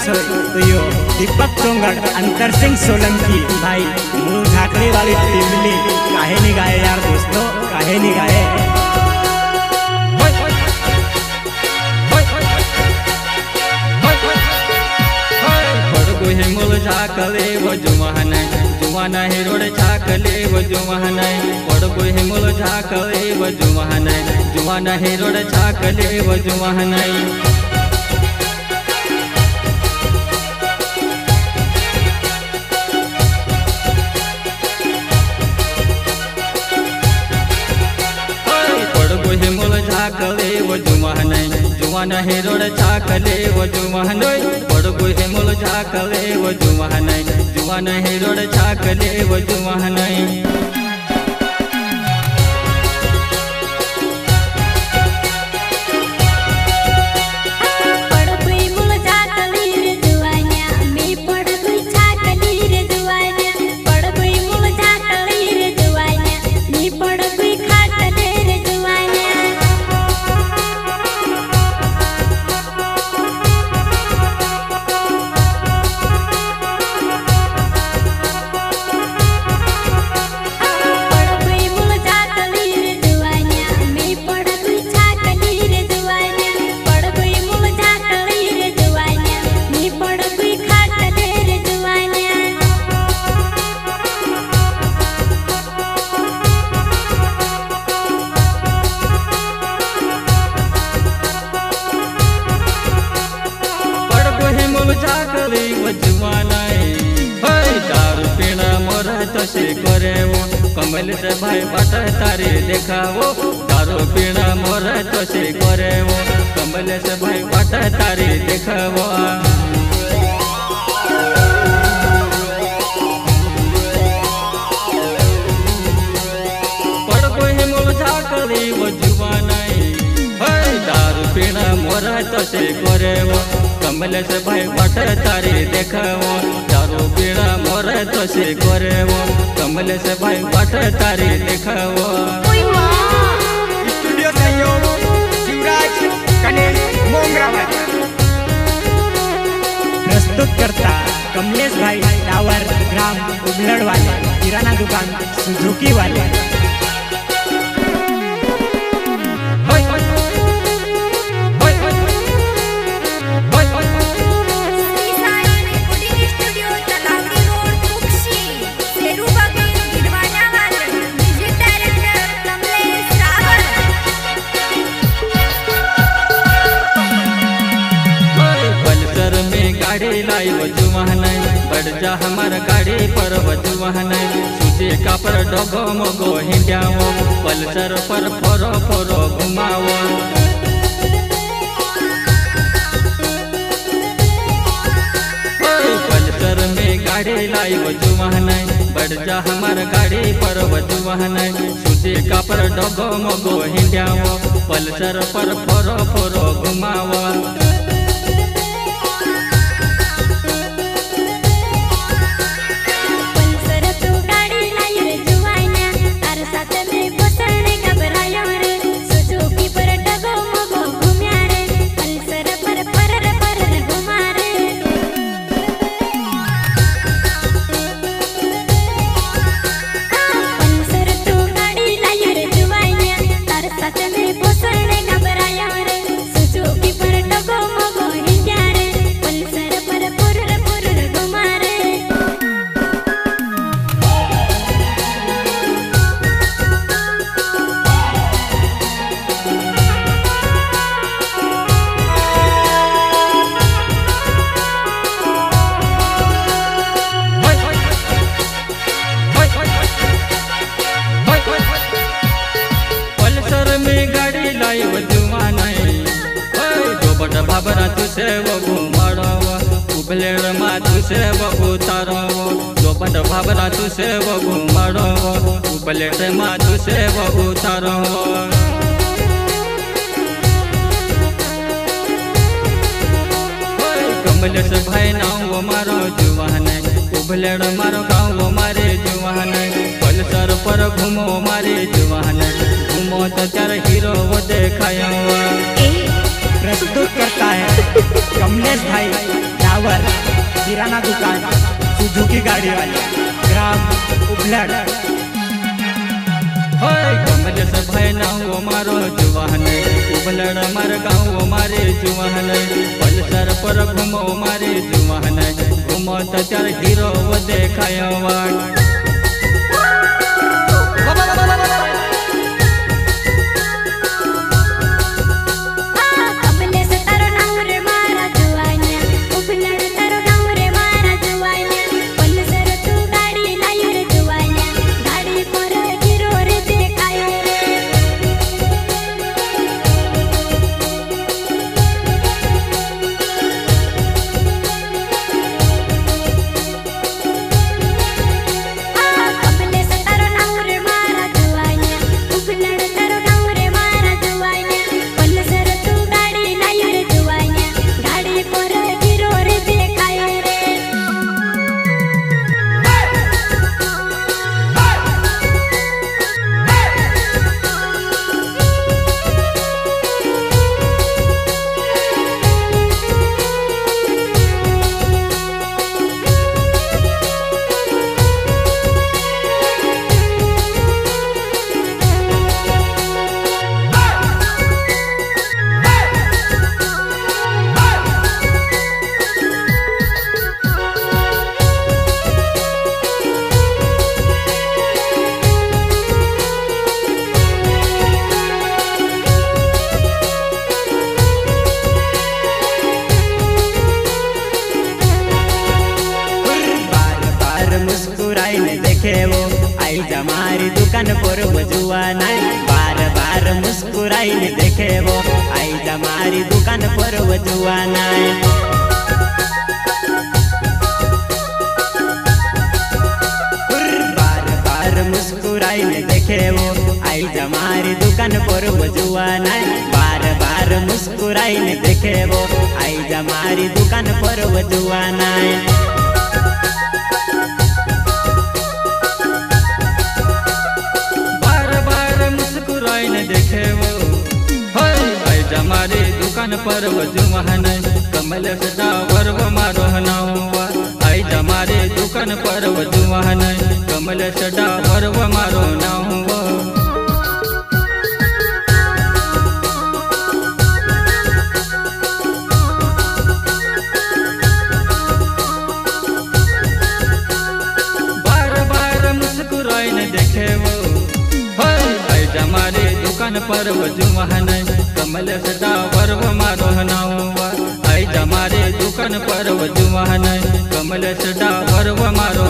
Choice हो तो यो दीपक चोंगड़ अंतर सिंह सोलंकी भाई मूल झाकड़ी वाली टिमली काहे नहीं गाए यार दोस्तों, काहे नहीं गाए। मूल झाकले वो जुवाना हिरोड झाकले वो जुवाना पड़गो हिमूल झाकले वो जुवाना हिरोड झाकले वो जुवाना झाकले वो जुवाना हिरोड झाकले वो जुवाना पड़गो हिमूल झाकले वो जुवाना हिरोड झाकले वो जुवाना झाकले वो जुवाना दारू पीना मोर तसे करे वो कमल से भाई बाट तारे देखावो दारू पीना मोर तसे करे वो कमल से भाई बाट तारे देखावो पड़गो हिमूल झाकले वो जुवाना दारू पीना मोर तसे करे वो कमल से भाई बाट तारे देखावो दारू पीना मोर तसे करे वो कमल से भाई बाट तारे देखावो। स्टूडियो सहयोग शिवराज गणेश मोंगरा प्रस्तुत करता कमलेश भाई टावर ग्राम उबलड़ वाले किराना दुकान सुजुकी वाले। गाड़ी लाई वजुवाना बढ़ जा हमार गाड़ी पर वजुवाना सूचे का पर डगो मगो हिंडावो पल्सर पर फोरो फोरो घुमावो पल्सर में गाड़ी लाई वजुवाना बढ़ जा हमार गाड़ी पर वजुवाना सूचे का पर डगो मगो हिंडावो पल्सर पर फोरो फोरो घुमावो। भाबरा तुसे वो घुमाड़ो उबलेड़ मा तुसे वो उतारो दोपट भाबरा तुसे वो घुमाड़ो उबलेड़ मा तुसे वो उतारो कमल से भाई नाव वो मारो जुवाने उबलेड़ मारो गाँव वो मारे जुवाने पल्सर पर घूमो मारे जुवाने घूमो तो चार हीरो वो देखाया प्रस्तुत करता है कमलेश भाई टावर सुजुकी गाड़ी वाले ग्राम उबलड़। कमलेश भाई नाव मारो जुवान उबलड़ मार गाँव मारे जुवान पल्सर पर घूमो मारे जुवान घूमो तो चार हीरो देखायो वाट। वो आई जमारी दुकान पर बजुआ नहीं, बार बार मुस्कुराई देखे वो आई जमारी दुकान पर बजुआ नहीं। बार बार मुस्कुराई देखे वो आई जमारी दुकान पर बजुआ नहीं, बार बार मुस्कुराई देखे वो आई जमारी दुकान पर बजुआ नहीं। देखे वो भाई जमारी दुकान पर वजुआन कमलेश डावर मारो नावा आई जमारी दुकान पर वजुआन कमलेश डावर मारो नावा। बार बार मुस्कुराई देखे वो जमारी दुकान पर वजुआन कमलेश डावर मारो नावा आई जमारी दुकान पर वजुआन कमलेश डावर मारो